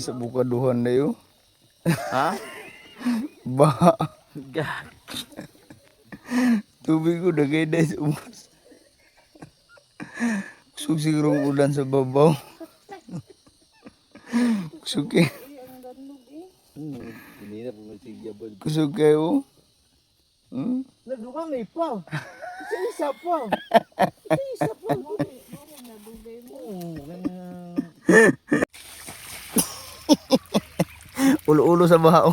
di sa bukaduhan na yun. Ha? Ba. Gag. Tubig ko dagay na sa umas. Kusog sigurong ulan sa babaw. Kusog kayo. Kusog kayo. Nagdukang ipaw. Isa pa. Isa pa. Ulo-ulo sa bahaw.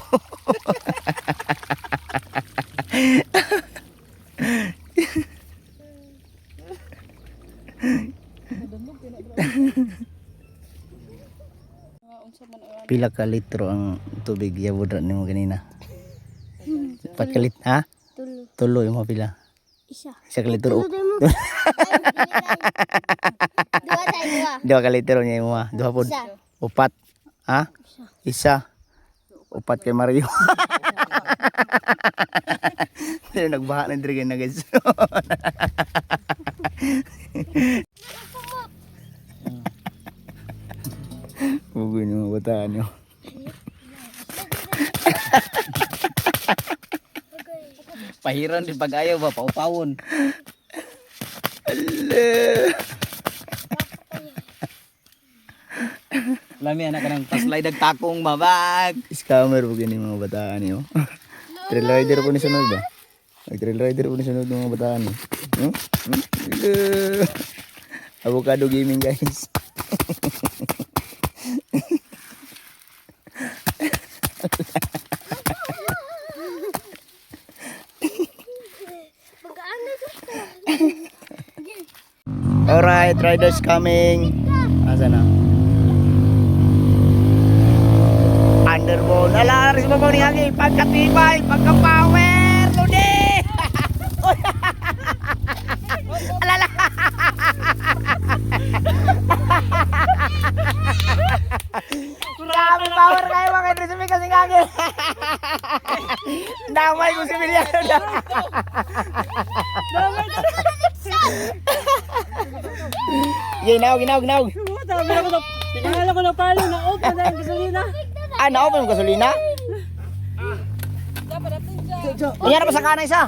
Pila ka litro ang tubig yabudra nimo kanina? 4 ka litro, ha? Tulo yung mga pila. Isa. Isa ka litro. Dua tayo, dua. 2 ka litro niya mo, ha? 2 pod. Isa. 4, ha? Isa. 4 kay Mario. Pero nagbaha na diri na guys. Bugoy ni mga bataan nyo. Pahiran din pag-ayaw ba? Paupawon. Lami anak ka ng paslay dagtakong mabag. Scammer po gani mga bataan nyo. Trail rider po ni sunod ba? Trail rider po ni sunod mga bataan nyo. Avocado gaming guys. Alright, riders coming. Asa na? Underball. Ala, rin sa babaw ni Hagi. Pagkatibay, pagka-power. Ludi! Alala! Grabe power kayo mga Idris. May kasing Hagi. Damay ko si Miliano na. Ginaw. Tingala ko na palo na open na yung gasolina. Ah, na-open yung gasolina? Iyan na pa sa kanan isa.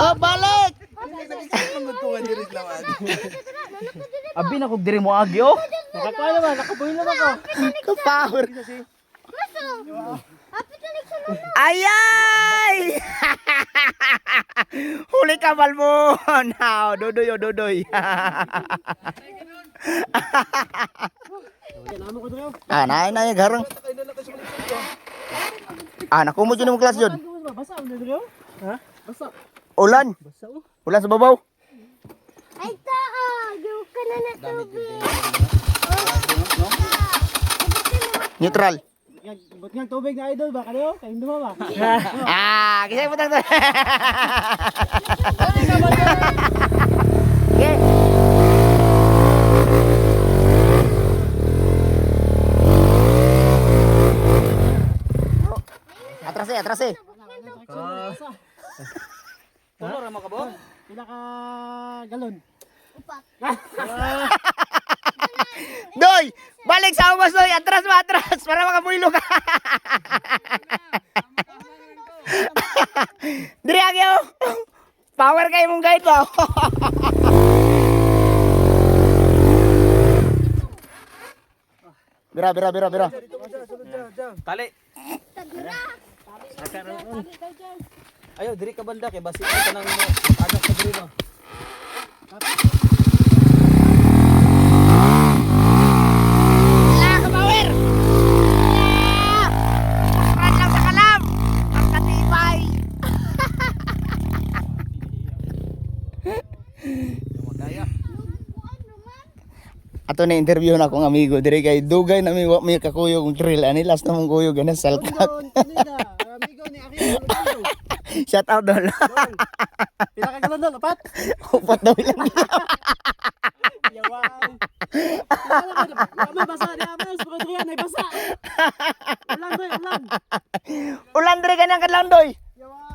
Oh, balik! Abi na kog diri mo agi oh. Nakakuha naman, nakabuhin naman ko. Ka-power. Ayay! Huli ka, Balmon! Dodoy, dodoy. Naay, garang. Nakumot yun yung class yun. Basa mo na ha? Basa. Ulan. Basa oh. Ulan sa babaw. Ay, tao! Yung ka na na tubig. Neutral. Ba't nga tubig na idol ba? Kano? Kain ba? Kisay mo tang. Okay. Atras eh. Tulo ra mo ka bo? Pila ka galon? Upat. Doy! Balik sa umas, Doy! Atras. Para makapuilo ka. Diri agyo. Power kayo mong guide ba? Bira. Tali. Ayo diri ka banda kay basi ka nang anak ka diri no. Ato na interview na akong amigo dire kay dugay na may kakuyog ng trail ani last na mong kuyog na salkat. Amigo ni Akil. Shout out dol. Pila ka galon doon? Apat? Upat daw lang. Yawan. Yaman basa ni Amas. Pagkadriyan ay basa. Ulan. Ulan dire ka nang kadlaw doy. Yawan.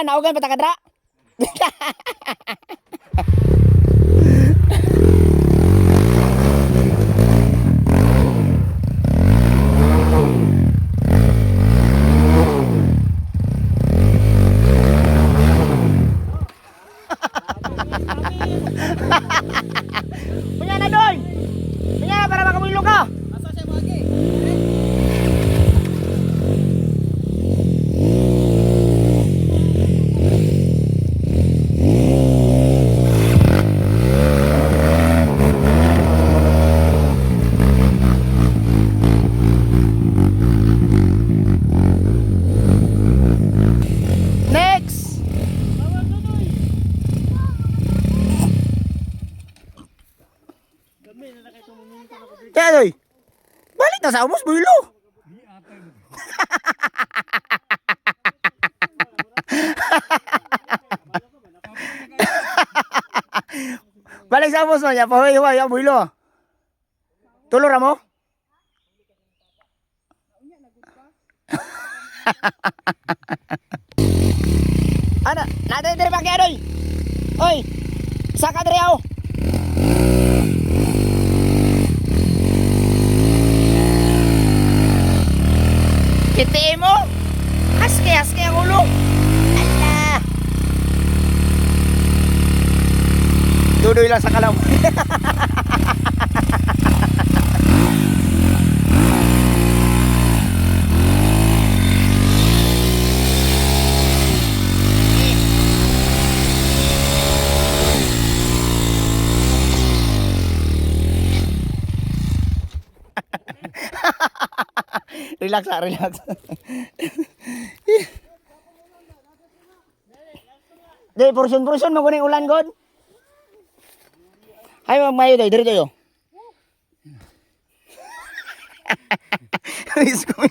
naugan pa takadra. Punya na doy. Punya na para makamulong ka. Asa siya mo agi? Next. Kaya doy. Balik na sa umos bulo. Balik sa umos mo niya. Pahuay-huay ang bulo. Tulo ra mo? Ano? Natin dire pa kaya doy. Oy. Saka dire ako. Kiti mo? Aske ang ulo. Ala. Dudoy lang sa kalaw. Relax ah, relax. Day, portion mo kuning ulan god. Hay magmayo day, diri tayo. Miss ko.